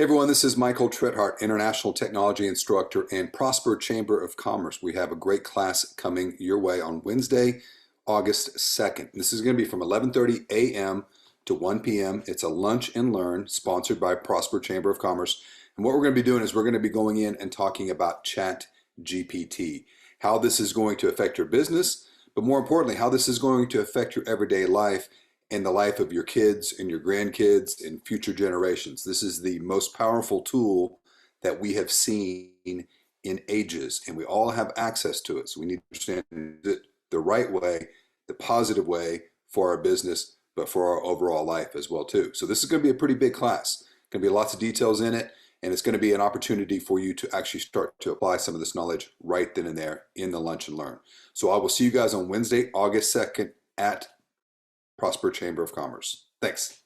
Hey everyone, this is Michael Trethart, International Technology Instructor and Prosper Chamber of Commerce. We have a great class coming your way on Wednesday, August 2nd. This is going to be from 11:30 a.m. to 1 p.m. It's a lunch and learn sponsored by Prosper Chamber of Commerce. And what we're going to be doing is we're going to be going in and talking about ChatGPT, how this is going to affect your business, but more importantly, how this is going to affect your everyday life and the life of your kids and your grandkids and future generations. This is the most powerful tool that we have seen in ages, and we all have access to it. So we need to understand it the right way, the positive way for our business, but for our overall life as well too. So this is going to be a pretty big class. Going to be lots of details in it, and it's going to be an opportunity for you to actually start to apply some of this knowledge right then and there in the lunch and learn. So I will see you guys on Wednesday, August 2nd at Prosper Chamber of Commerce. Thanks.